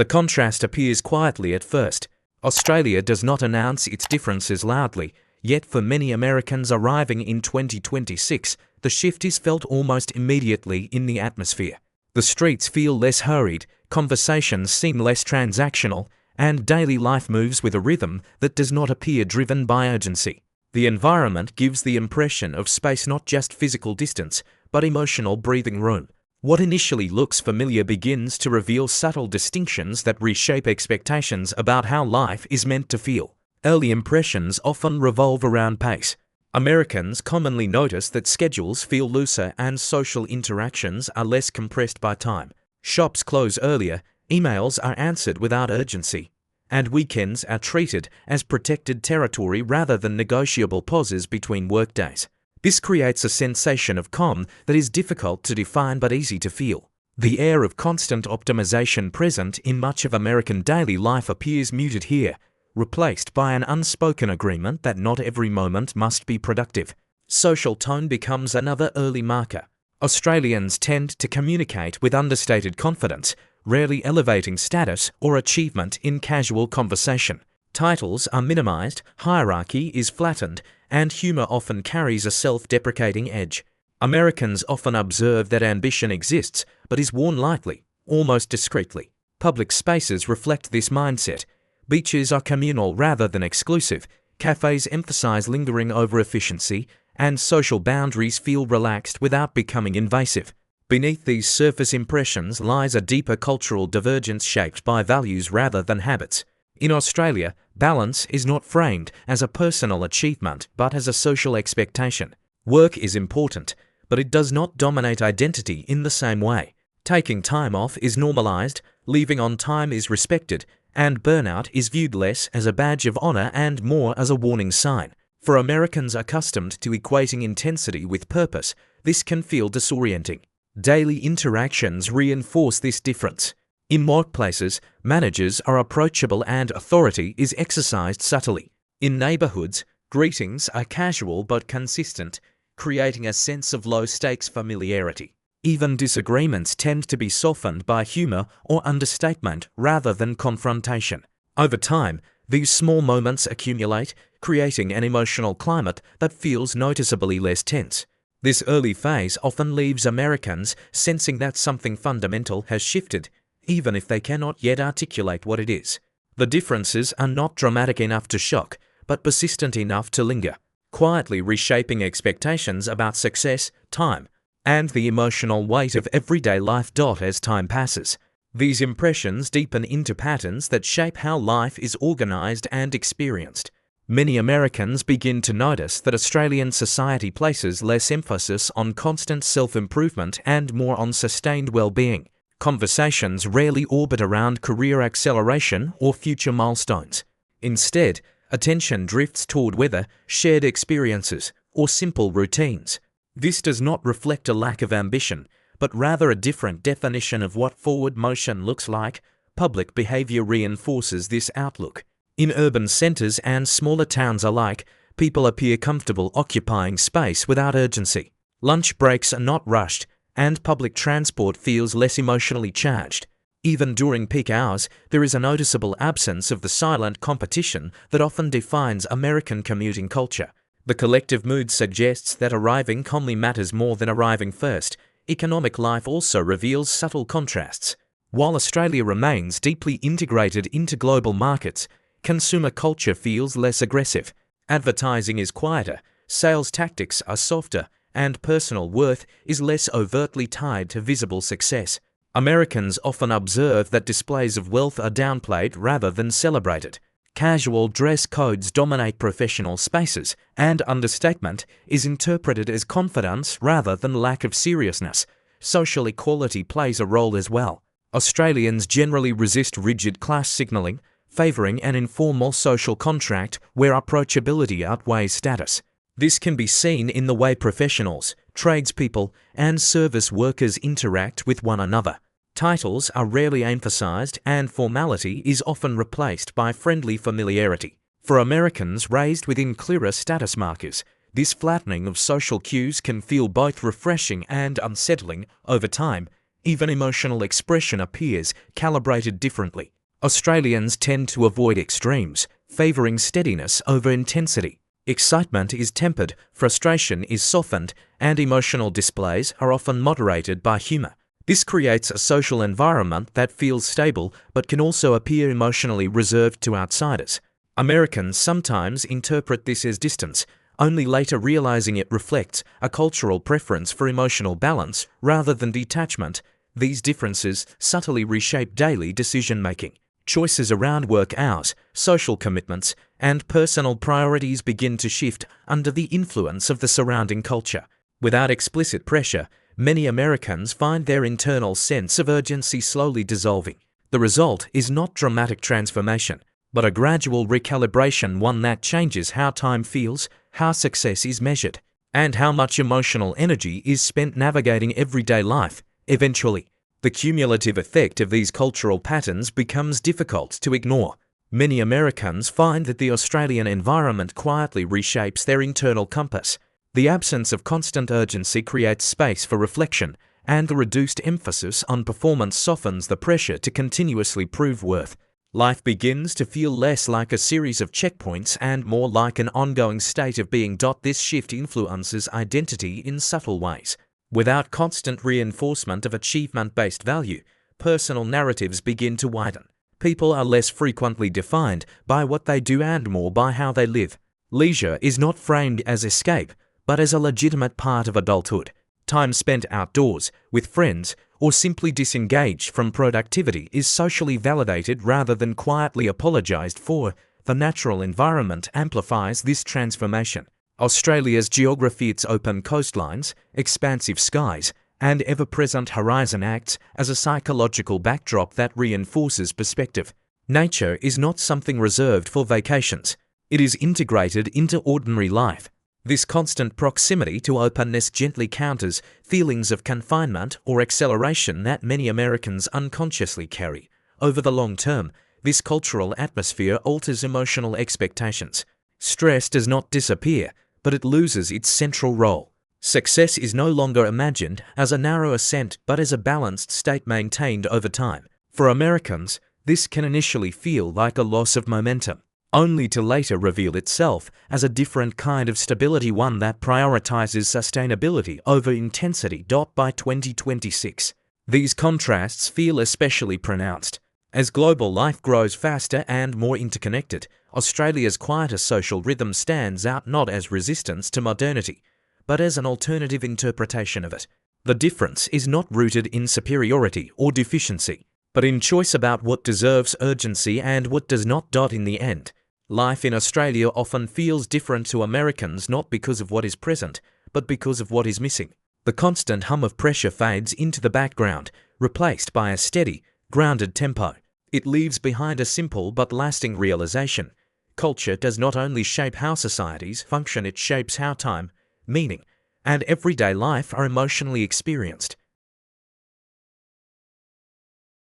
The contrast appears quietly at first. Australia does not announce its differences loudly, yet for many Americans arriving in 2026, the shift is felt almost immediately in the atmosphere. The streets feel less hurried, conversations seem less transactional, and daily life moves with a rhythm that does not appear driven by urgency. The environment gives the impression of space, not just physical distance, but emotional breathing room. What initially looks familiar begins to reveal subtle distinctions that reshape expectations about how life is meant to feel. Early impressions often revolve around pace. Americans commonly notice that schedules feel looser and social interactions are less compressed by time. Shops close earlier, emails are answered without urgency, and weekends are treated as protected territory rather than negotiable pauses between workdays. This creates a sensation of calm that is difficult to define but easy to feel. The air of constant optimization present in much of American daily life appears muted here, replaced by an unspoken agreement that not every moment must be productive. Social tone becomes another early marker. Australians tend to communicate with understated confidence, rarely elevating status or achievement in casual conversation. Titles are minimized, hierarchy is flattened, and humor often carries a self-deprecating edge. Americans often observe that ambition exists, but is worn lightly, almost discreetly. Public spaces reflect this mindset. Beaches are communal rather than exclusive, cafes emphasize lingering over efficiency, and social boundaries feel relaxed without becoming invasive. Beneath these surface impressions lies a deeper cultural divergence shaped by values rather than habits. In Australia, balance is not framed as a personal achievement but as a social expectation. Work is important, but it does not dominate identity in the same way. Taking time off is normalized, leaving on time is respected, and burnout is viewed less as a badge of honor and more as a warning sign. For Americans accustomed to equating intensity with purpose, this can feel disorienting. Daily interactions reinforce this difference. In workplaces, managers are approachable and authority is exercised subtly. In neighborhoods, greetings are casual but consistent, creating a sense of low-stakes familiarity. Even disagreements tend to be softened by humor or understatement rather than confrontation. Over time, these small moments accumulate, creating an emotional climate that feels noticeably less tense. This early phase often leaves Americans sensing that something fundamental has shifted, even if they cannot yet articulate what it is. The differences are not dramatic enough to shock, but persistent enough to linger, quietly reshaping expectations about success, time, and the emotional weight of everyday life. As time passes, these impressions deepen into patterns that shape how life is organized and experienced. Many Americans begin to notice that Australian society places less emphasis on constant self-improvement and more on sustained well-being. Conversations rarely orbit around career acceleration or future milestones. Instead, attention drifts toward weather, shared experiences, or simple routines. This does not reflect a lack of ambition, but rather a different definition of what forward motion looks like. Public behavior reinforces this outlook. In urban centers and smaller towns alike, people appear comfortable occupying space without urgency. Lunch breaks are not rushed, and public transport feels less emotionally charged. Even during peak hours, there is a noticeable absence of the silent competition that often defines American commuting culture. The collective mood suggests that arriving calmly matters more than arriving first. Economic life also reveals subtle contrasts. While Australia remains deeply integrated into global markets, consumer culture feels less aggressive. Advertising is quieter, sales tactics are softer, and personal worth is less overtly tied to visible success. Americans often observe that displays of wealth are downplayed rather than celebrated. Casual dress codes dominate professional spaces, and understatement is interpreted as confidence rather than lack of seriousness. Social equality plays a role as well. Australians generally resist rigid class signaling, favouring an informal social contract where approachability outweighs status. This can be seen in the way professionals, tradespeople, and service workers interact with one another. Titles are rarely emphasized, and formality is often replaced by friendly familiarity. For Americans raised within clearer status markers, this flattening of social cues can feel both refreshing and unsettling. Over time, Even emotional expression appears calibrated differently. Australians tend to avoid extremes, favouring steadiness over intensity. Excitement is tempered, frustration is softened, and emotional displays are often moderated by humour. This creates a social environment that feels stable but can also appear emotionally reserved to outsiders. Americans sometimes interpret this as distance, only later realizing it reflects a cultural preference for emotional balance rather than detachment. These differences subtly reshape daily decision-making. Choices around work hours, social commitments, and personal priorities begin to shift under the influence of the surrounding culture. Without explicit pressure, many Americans find their internal sense of urgency slowly dissolving. The result is not dramatic transformation, but a gradual recalibration, one that changes how time feels, how success is measured, and how much emotional energy is spent navigating everyday life. Eventually, the cumulative effect of these cultural patterns becomes difficult to ignore. Many Americans find that the Australian environment quietly reshapes their internal compass. The absence of constant urgency creates space for reflection, and the reduced emphasis on performance softens the pressure to continuously prove worth. Life begins to feel less like a series of checkpoints and more like an ongoing state of being. This shift influences identity in subtle ways. Without constant reinforcement of achievement-based value, personal narratives begin to widen. People are less frequently defined by what they do and more by how they live. Leisure is not framed as escape, but as a legitimate part of adulthood. Time spent outdoors, with friends, or simply disengaged from productivity is socially validated rather than quietly apologized for. The natural environment amplifies this transformation. Australia's geography, its open coastlines, expansive skies, and ever-present horizon acts as a psychological backdrop that reinforces perspective. Nature is not something reserved for vacations. It is integrated into ordinary life. This constant proximity to openness gently counters feelings of confinement or acceleration that many Americans unconsciously carry. Over the long term, this cultural atmosphere alters emotional expectations. Stress does not disappear, but it loses its central role. Success is no longer imagined as a narrow ascent but as a balanced state maintained over time. For Americans, this can initially feel like a loss of momentum, only to later reveal itself as a different kind of stability, one that prioritizes sustainability over intensity. By 2026, these contrasts feel especially pronounced. As global life grows faster and more interconnected, Australia's quieter social rhythm stands out not as resistance to modernity, but as an alternative interpretation of it. The difference is not rooted in superiority or deficiency, but in choice about what deserves urgency and what does not. In the end, life in Australia often feels different to Americans, not because of what is present, but because of what is missing. The constant hum of pressure fades into the background, replaced by a steady, grounded tempo. It leaves behind a simple but lasting realization. Culture does not only shape how societies function, it shapes how time, meaning, and everyday life are emotionally experienced.